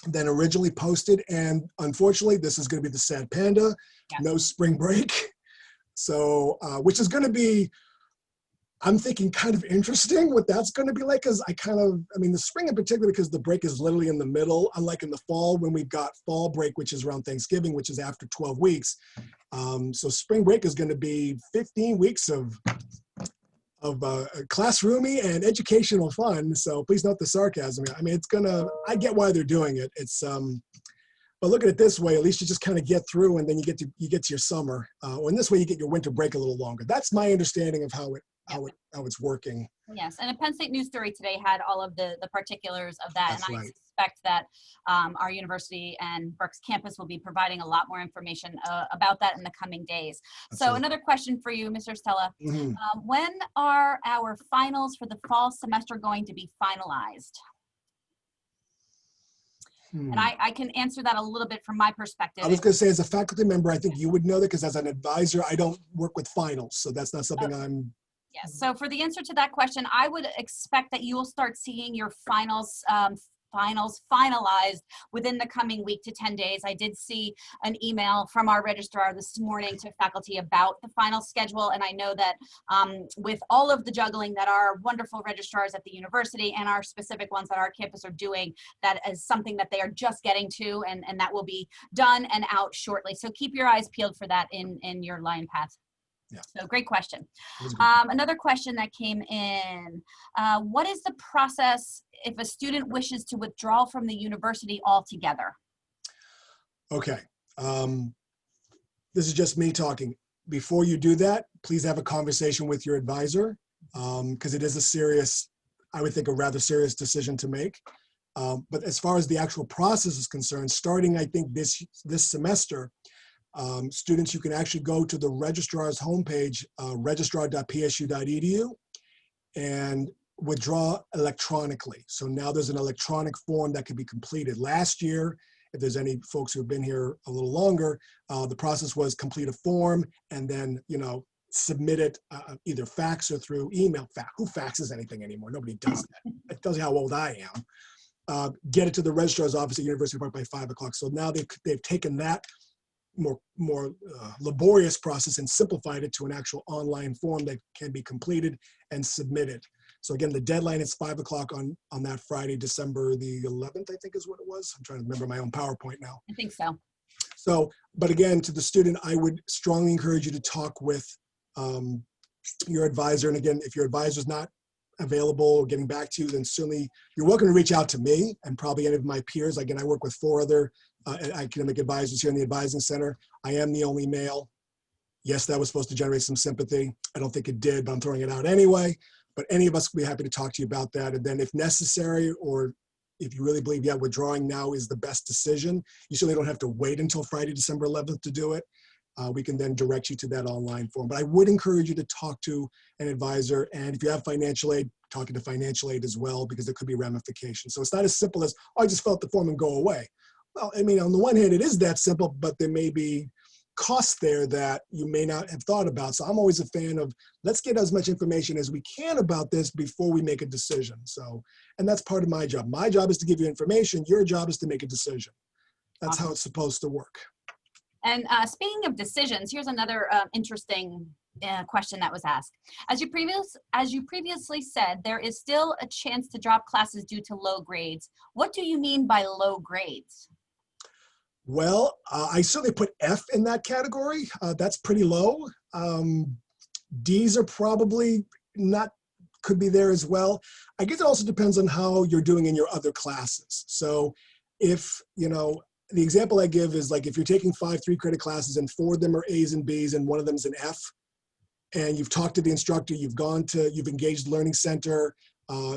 than originally posted. And unfortunately, this is going to be the sad panda, no spring break. So, which is going to be I'm thinking kind of interesting what that's going to be like, because I mean, the spring in particular, because the break is literally in the middle, unlike in the fall when we've got fall break, which is around Thanksgiving, which is after 12 weeks. So spring break is going to be 15 weeks of classroomy and educational fun. So please note the sarcasm. I mean, I get why they're doing it. But look at it this way, at least you just kind of get through and then you get to your summer. Or in this way, you get your winter break a little longer. That's my understanding of how it's working. Yes, and a Penn State News Story today had all of the particulars of that. That's and I right. suspect that our university and Berks campus will be providing a lot more information about that in the coming days. That's So right. another question for you, Mr. Stella. Mm-hmm. When are our finals for the fall semester going to be finalized? And I can answer that a little bit from my perspective. I was going to say, as a faculty member, I think you would know that, because as an advisor, I don't work with finals. So that's not something I'm... Yes. So for the answer to that question, I would expect that you will start seeing your finals finalized within the coming week to 10 days. I did see an email from our registrar this morning to faculty about the final schedule. And I know that with all of the juggling that our wonderful registrars at the university and our specific ones at our campus are doing, that is something that they are just getting to, and that will be done and out shortly. So keep your eyes peeled for that in your Lion Path. Yeah. So great question. Another question that came in, what is the process if a student wishes to withdraw from the university altogether? Okay. This is just me talking. Before you do that, please have a conversation with your advisor, because it is I would think, a rather serious decision to make. But as far as the actual process is concerned, starting, I think, this semester, students, you can actually go to the registrar's homepage, registrar.psu.edu, and withdraw electronically. So now there's an electronic form that can be completed. Last year, if there's any folks who have been here a little longer, the process was complete a form and then, submit it either fax or through email. Who faxes anything anymore? Nobody does that. It tells you how old I am. Get it to the registrar's office at University Park by 5 o'clock. So now they've taken that more laborious process and simplified it to an actual online form that can be completed and submitted. So again, the deadline is 5 o'clock on that Friday, December the 11th, I think is what it was. I'm trying to remember my own PowerPoint now. I think so. So, but again, to the student, I would strongly encourage you to talk with your advisor. And again, if your advisor is not available or getting back to you, then certainly you're welcome to reach out to me and probably any of my peers. Again, I work with 4 other academic advisors here in the Advising Center. I am the only male. Yes, that was supposed to generate some sympathy. I don't think it did, but I'm throwing it out anyway. But any of us will be happy to talk to you about that. And then if necessary, or if you really believe, withdrawing now is the best decision, you certainly don't have to wait until Friday, December 11th to do it. We can then direct you to that online form. But I would encourage you to talk to an advisor. And if you have financial aid, talking to financial aid as well, because there could be ramifications. So it's not as simple as, I just fill out the form and go away. Well, I mean, on the one hand, it is that simple, but there may be costs there that you may not have thought about. So I'm always a fan of, let's get as much information as we can about this before we make a decision. So, and that's part of my job. My job is to give you information. Your job is to make a decision. That's how it's supposed to work. And speaking of decisions, here's another interesting question that was asked. As you previously said, there is still a chance to drop classes due to low grades. What do you mean by low grades? Well, I certainly put F in that category. That's pretty low. Ds are probably not, could be there as well. I guess it also depends on how you're doing in your other classes. So if, the example I give is like if you're taking 5 3-credit classes and 4 of them are A's and B's and one of them is an F, and you've talked to the instructor, you've engaged Learning Center,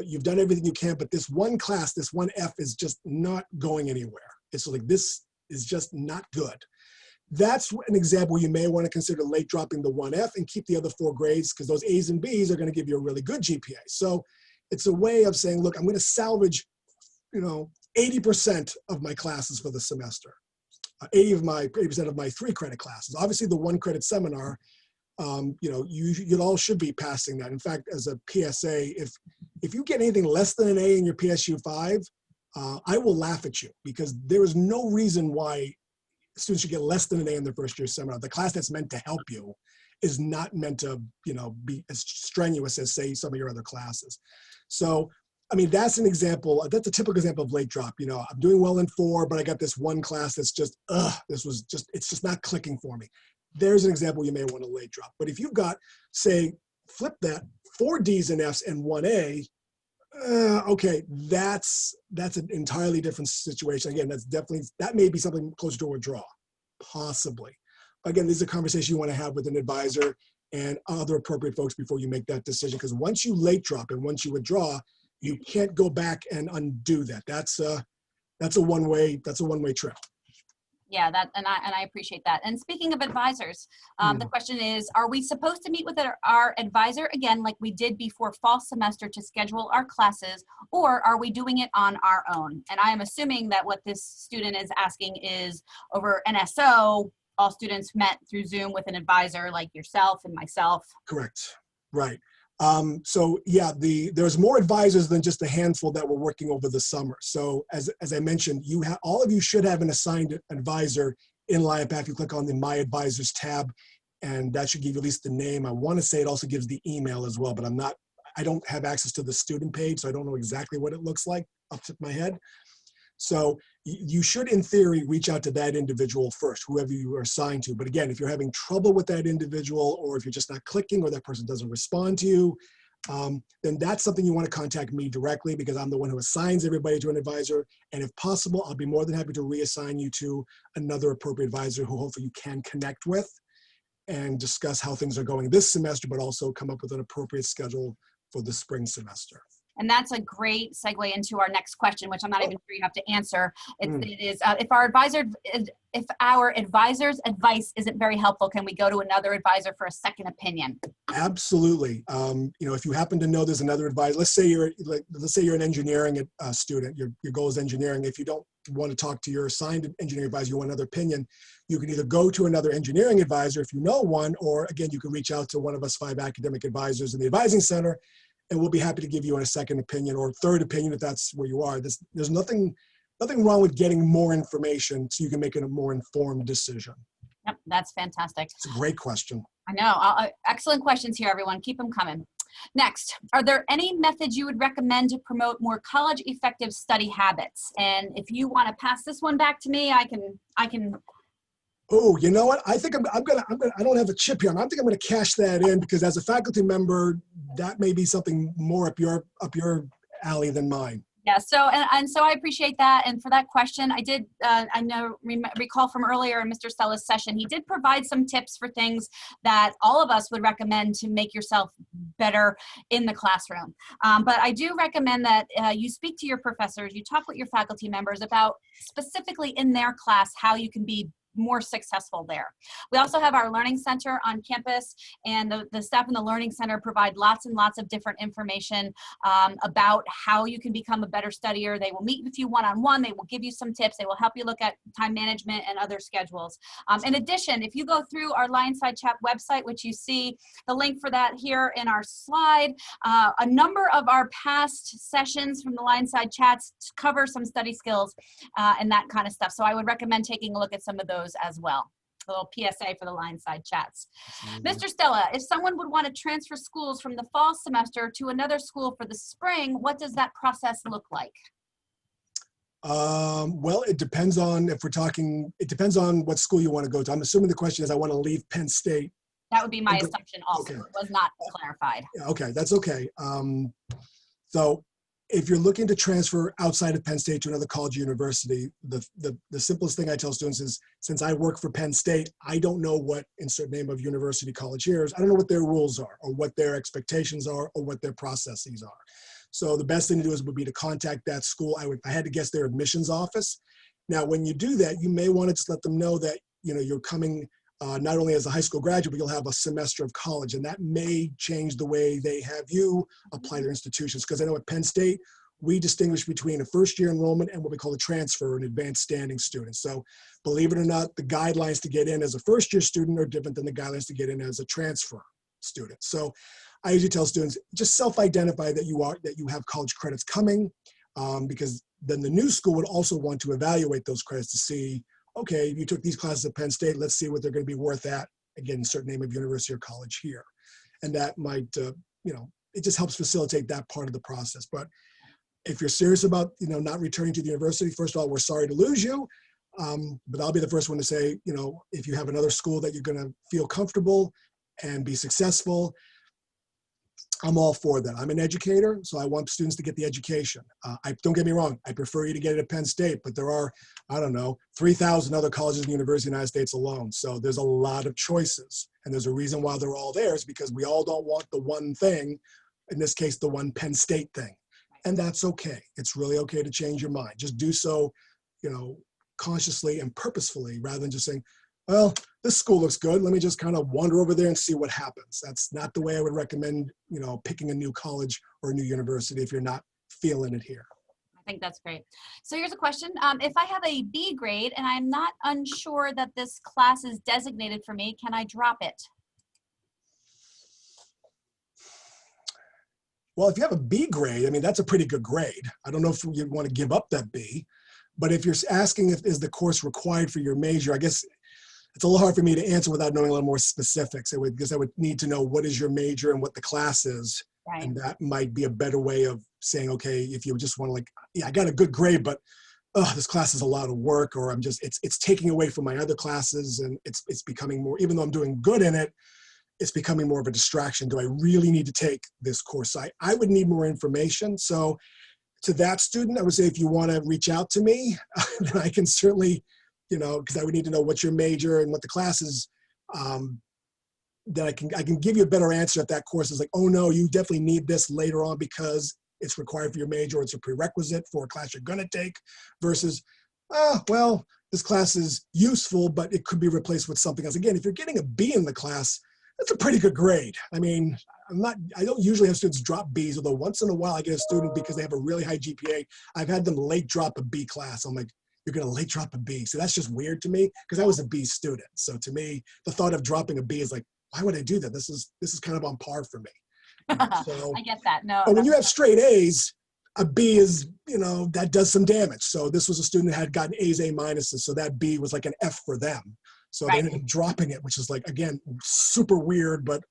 you've done everything you can, but this one class, this one F is just not going anywhere. It's like, this is just not good. That's an example you may want to consider late dropping the 1F and keep the other 4 grades, because those A's and B's are going to give you a really good GPA. So it's a way of saying, look, I'm going to salvage, 80% of my classes for the semester, 80% of my 3-credit classes. Obviously, the 1-credit seminar, you all should be passing that. In fact, as a PSA, if you get anything less than an A in your PSU 5, I will laugh at you, because there is no reason why students should get less than an A in their first year seminar. The class that's meant to help you is not meant to, be as strenuous as, say, some of your other classes. So, I mean, that's an example, that's a typical example of late drop. I'm doing well in 4, but I got this one class that's just, it's just not clicking for me. There's an example you may want to late drop. But if you've got, say, flip that, 4 Ds and Fs and 1 A, okay, that's an entirely different situation. Again, that may be something closer to a draw, possibly. Again, this is a conversation you want to have with an advisor and other appropriate folks before you make that decision. Because once you late drop and once you withdraw, you can't go back and undo that. That's a one-way trail. Yeah, and I appreciate that. And speaking of advisors, the question is, are we supposed to meet with our advisor again, like we did before fall semester, to schedule our classes, or are we doing it on our own? And I am assuming that what this student is asking is over NSO, all students met through Zoom with an advisor like yourself and myself. Correct. Right. So yeah, there's more advisors than just a handful that were working over the summer. So as I mentioned, all of you should have an assigned advisor in LionPath. If you click on the My Advisors tab, and that should give you at least the name. I want to say it also gives the email as well, but I don't have access to the student page, so I don't know exactly what it looks like off the tip of my head. So you should, in theory, reach out to that individual first, whoever you are assigned to. But again, if you're having trouble with that individual, or if you're just not clicking, or that person doesn't respond to you, then that's something you want to contact me directly, because I'm the one who assigns everybody to an advisor. And if possible, I'll be more than happy to reassign you to another appropriate advisor who hopefully you can connect with and discuss how things are going this semester, but also come up with an appropriate schedule for the spring semester. And that's a great segue into our next question, which I'm not even sure you have to answer. It is, if our advisor's advice isn't very helpful, can we go to another advisor for a second opinion? Absolutely. If you happen to know there's another advisor, let's say you're an engineering student, your goal is engineering. If you don't want to talk to your assigned engineering advisor, you want another opinion, you can either go to another engineering advisor if you know one, or again, you can reach out to one of us 5 academic advisors in the advising center, and we'll be happy to give you a second opinion or third opinion if that's where you are. There's nothing wrong with getting more information so you can make a more informed decision. Yep, that's fantastic. It's a great question. I know. Excellent questions here, everyone. Keep them coming. Next, are there any methods you would recommend to promote more college-effective study habits? And if you want to pass this one back to me, I can. Oh, you know what? I think I don't have a chip here. I think I'm gonna cash that in, because as a faculty member, that may be something more up your alley than mine. Yeah, so I appreciate that. And for that question, I did, recall from earlier in Mr. Stella's session, he did provide some tips for things that all of us would recommend to make yourself better in the classroom. But I do recommend that you speak to your professors, you talk with your faculty members about specifically in their class how you can be more successful there. We also have our Learning Center on campus, and the staff in the Learning Center provide lots and lots of different information about how you can become a better studier. They will meet with you one-on-one. They will give you some tips. They will help you look at time management and other schedules. In addition, if you go through our LionSide Chat website, which you see the link for that here in our slide, a number of our past sessions from the LionSide Chats cover some study skills and that kind of stuff. So I would recommend taking a look at some of those as well. A little PSA for the LionSide Chats. Mr. Stella, if someone would want to transfer schools from the fall semester to another school for the spring, what does that process look like? Well, it depends on it depends on what school you want to go to. I'm assuming the question is, I want to leave Penn State. That would be my assumption also. Okay. It was not clarified. Okay, that's okay. So if you're looking to transfer outside of Penn State to another college or university, the simplest thing I tell students is, since I work for Penn State, I don't know what, insert name of university college here is, I don't know what their rules are, or what their expectations are, or what their processes are. So the best thing to do would be to contact that school. I had to guess their admissions office. Now, when you do that, you may want to just let them know that you're coming not only as a high school graduate, but you'll have a semester of college, and that may change the way they have you apply their institutions. Because I know at Penn State, we distinguish between a first-year enrollment and what we call a transfer, an advanced standing student. So believe it or not, the guidelines to get in as a first-year student are different than the guidelines to get in as a transfer student. So I usually tell students, just self-identify that you have college credits coming, because then the new school would also want to evaluate those credits to see, okay, you took these classes at Penn State, let's see what they're going to be worth at, again, certain name of university or college here. And that might, it just helps facilitate that part of the process. But if you're serious about, not returning to the university, first of all, we're sorry to lose you. But I'll be the first one to say, if you have another school that you're going to feel comfortable and be successful, I'm all for that. I'm an educator, so I want students to get the education. Don't get me wrong, I prefer you to get it at Penn State, but there are, 3,000 other colleges in the University of the United States alone. So there's a lot of choices. And there's a reason why they're all there, is because we all don't want the one thing, in this case, the one Penn State thing. And that's okay. It's really okay to change your mind. Just do so, consciously and purposefully, rather than just saying, well, this school looks good. Let me just kind of wander over there and see what happens. That's not the way I would recommend, picking a new college or a new university if you're not feeling it here. I think that's great. So here's a question. If I have a B grade and I'm not unsure that this class is designated for me, can I drop it? Well, if you have a B grade, that's a pretty good grade. I don't know if you want to give up that B, but if you're asking is the course required for your major, I guess it's a little hard for me to answer without knowing a little more specifics. Because I would need to know what is your major and what the class is. Right. And that might be a better way of saying, okay, if you just want to I got a good grade, but this class is a lot of work, or it's taking away from my other classes, and it's becoming more, even though I'm doing good in it, it's becoming more of a distraction. Do I really need to take this course? I would need more information. So to that student, I would say if you want to reach out to me, then I can certainly, because I would need to know what's your major and what the class is, then I can give you a better answer if that course is like, oh no, you definitely need this later on because it's required for your major, or it's a prerequisite for a class you're going to take, versus, well, this class is useful, but it could be replaced with something else. Again, if you're getting a B in the class, that's a pretty good grade. I don't usually have students drop Bs, although once in a while I get a student because they have a really high GPA. I've had them late drop a B class. I'm like, you're going to late drop a B. So that's just weird to me because I was a B student. So to me, the thought of dropping a B is like, why would I do that? This is kind of on par for me. So, I get that. No. But when you have straight A's, a B is, that does some damage. So this was a student that had gotten A's, A minuses. So that B was like an F for them. So they ended up dropping it, which is like, again, super weird, but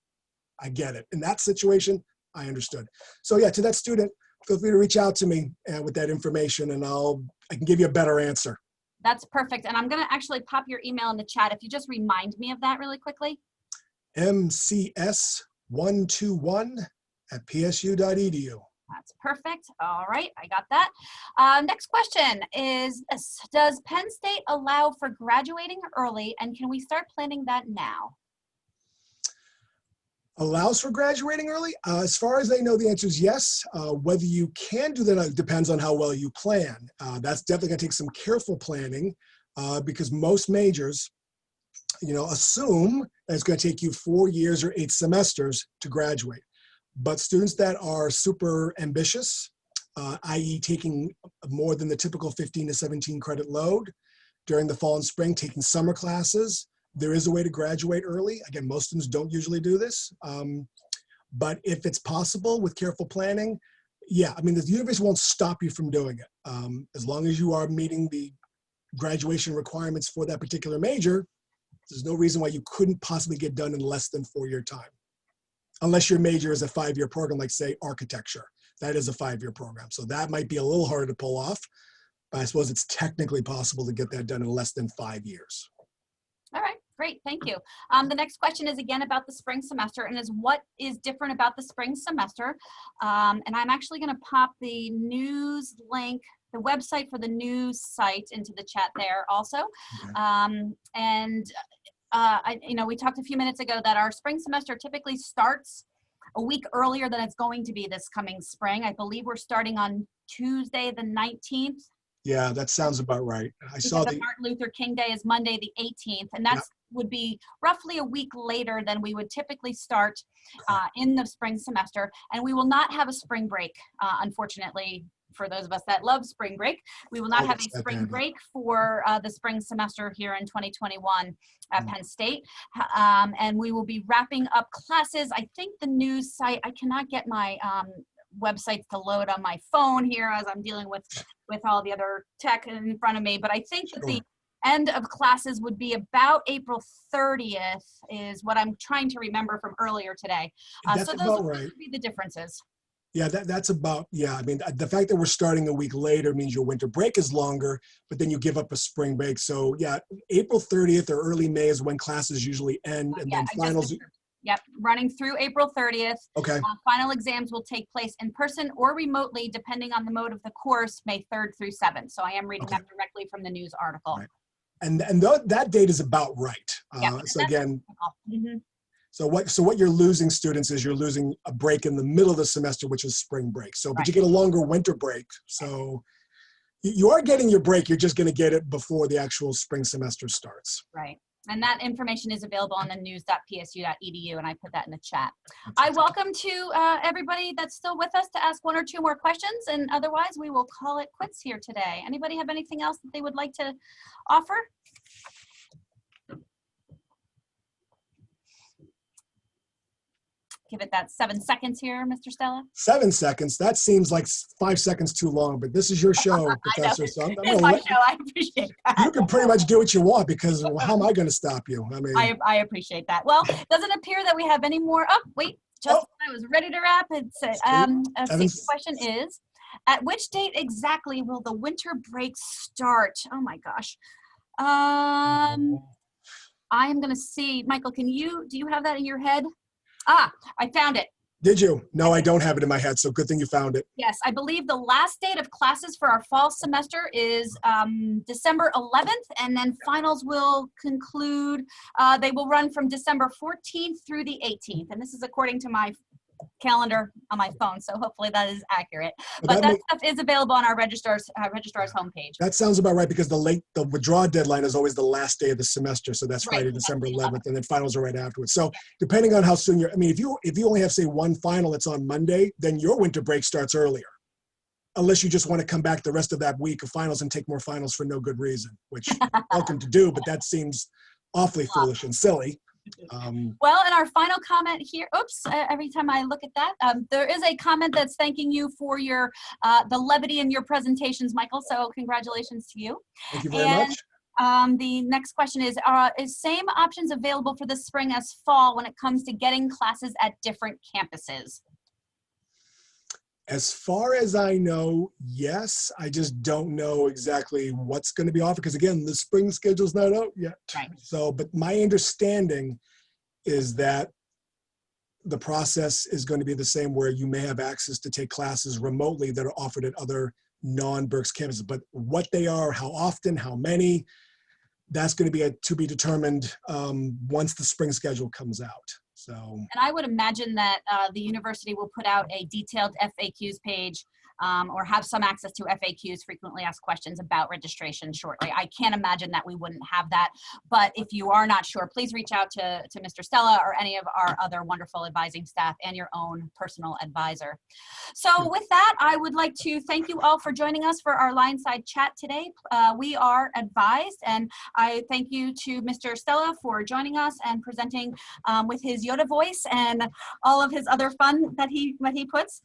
I get it. In that situation, I understood. So yeah, to that student, feel free to reach out to me with that information, and I can give you a better answer. That's perfect. And I'm going to actually pop your email in the chat. If you just remind me of that really quickly. mcs121@psu.edu. That's perfect. All right, I got that. Next question is, does Penn State allow for graduating early, and can we start planning that now? Allows for graduating early? As far as I know, the answer is yes. Whether you can do that depends on how well you plan. That's definitely going to take some careful planning because most majors, assume that it's going to take you 4 years or 8 semesters to graduate. But students that are super ambitious, i.e. taking more than the typical 15 to 17 credit load during the fall and spring, taking summer classes, there is a way to graduate early. Again, most students don't usually do this. But if it's possible with careful planning, yeah, the university won't stop you from doing it. As long as you are meeting the graduation requirements for that particular major, there's no reason why you couldn't possibly get done in less than 4-year time. Unless your major is a 5-year program, like say architecture. That is a 5-year program. So that might be a little harder to pull off, but I suppose it's technically possible to get that done in less than 5 years. All right, great, thank you. The next question is again about the spring semester, and is what is different about the spring semester? And I'm actually gonna pop the news link, the website for the news site into the chat there also. Okay. We talked a few minutes ago that our spring semester typically starts a week earlier than it's going to be this coming spring. I believe we're starting on Tuesday, the 19th. Yeah, that sounds about right. I saw Martin Luther King Day is Monday, the 18th, and that would be roughly a week later than we would typically start in the spring semester. And we will not have a spring break, unfortunately. For those of us that love spring break, we will not have a spring break for the spring semester here in 2021 at Penn State. And we will be wrapping up classes. I think the news site, I cannot get my websites to load on my phone here as I'm dealing with all the other tech in front of me, but I think that the end of classes would be about April 30th is what I'm trying to remember from earlier today. That's So those about will right. be the differences. Yeah, that's about, yeah. I mean, the fact that we're starting a week later means your winter break is longer, but then you give up a spring break. So yeah, April 30th or early May is when classes usually end, and Yeah, then finals. Yep, running through April 30th. Okay. Final exams will take place in person or remotely, depending on the mode of the course, May 3rd through 7th. So I am reading that directly from the news article. Right. And that date is about right. Yeah, So again, mm-hmm. so what you're losing, students, is you're losing a break in the middle of the semester, which is spring break. So, but Right. you get a longer winter break. So you are getting your break. You're just going to get it before the actual spring semester starts. Right. And that information is available on the news.psu.edu, and I put that in the chat. I welcome to everybody that's still with us to ask one or two more questions, and otherwise we will call it quits here today. Anybody have anything else that they would like to offer? Give it that 7 seconds here, Mr. Stella. 7 seconds. That seems like 5 seconds too long, but this is your show, Professor. So I'm it's my show. I appreciate that. You can pretty much do what you want, because how am I going to stop you? I mean, I appreciate that. Well, it doesn't appear that we have any more. Oh, wait, just I was ready to wrap. It's the question is, at which date exactly will the winter break start? Oh my gosh. I am going to see, Michael, do you have that in your head? Ah, I found it. Did you? No, I don't have it in my head, so good thing you found it. Yes, I believe the last date of classes for our fall semester is December 11th, and then finals will conclude, they will run from December 14th through the 18th, and this is according to my calendar on my phone, so hopefully that is accurate. But that stuff is available on our registrar's homepage. That sounds about right, because the withdrawal deadline is always the last day of the semester, so that's Friday, December 11th, and then finals are right afterwards. So depending on how soon I mean, if you only have, say, one final that's on Monday, then your winter break starts earlier, unless you just want to come back the rest of that week of finals and take more finals for no good reason, which you're welcome to do, but that seems awfully foolish and silly. Well, and our final comment here, every time I look at that, there is a comment that's thanking you for your the levity in your presentations, Michael, so congratulations to you. Thank you very much. The next question is same options available for the spring as fall when it comes to getting classes at different campuses? As far as I know, yes. I just don't know exactly what's going to be offered, because again, the spring schedule's not out yet. Right. So, but my understanding is that the process is going to be the same, where you may have access to take classes remotely that are offered at other non-Berks campuses. But what they are, how often, how many, that's going to be determined once the spring schedule comes out. So, and I would imagine that the university will put out a detailed FAQs page or have some access to FAQs, frequently asked questions, about registration shortly. I can't imagine that we wouldn't have that, but if you are not sure, please reach out to Mr. Stella or any of our other wonderful advising staff and your own personal advisor. So with that, I would like to thank you all for joining us for our LionSide Chat today. We are advised, and I thank you to Mr. Stella for joining us and presenting with his Yoda voice and all of his other fun that he puts.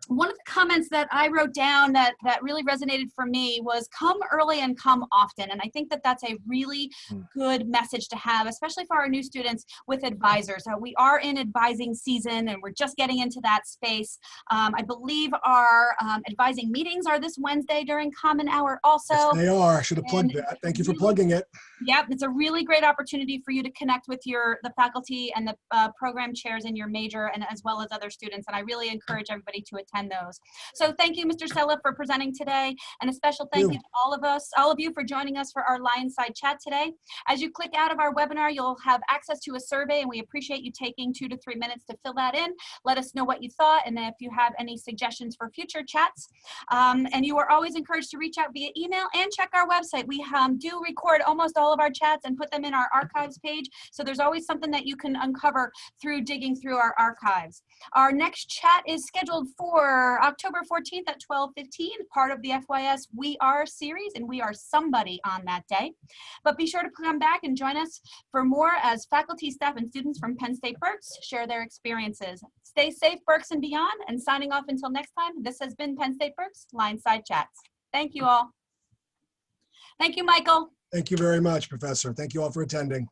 One of the comments that I wrote down that really resonated for me was come early and come often. And I think that that's a really good message to have, especially for our new students with advisors. We are in advising season and we're just getting into that space. I believe our advising meetings are this Wednesday during Common Hour also. Yes, they are. I should have plugged that. Thank you for plugging it. Yep, it's a really great opportunity for you to connect with the faculty and the program chairs in your major, and as well as other students. And I really encourage everybody to attend those. So thank you, Mr. Stella, for presenting today, and a special thank you to all of you for joining us for our LionSide Chat today. As you click out of our webinar, you'll have access to a survey, and we appreciate you taking 2 to 3 minutes to fill that in. Let us know what you thought, and if you have any suggestions for future chats. And you are always encouraged to reach out via email and check our website. We do record almost all of our chats and put them in our archives page, so there's always something that you can uncover through digging through our archives. Our next chat is scheduled for October 14th at 12:15, part of the FYS We Are series, and we are somebody on that day. But be sure to come back and join us for more as faculty, staff, and students from Penn State Berks share their experiences. Stay safe, Berks and beyond, and signing off until next time, this has been Penn State Berks LionSide Chats. Thank you all. Thank you, Michael. Thank you very much, Professor. Thank you all for attending.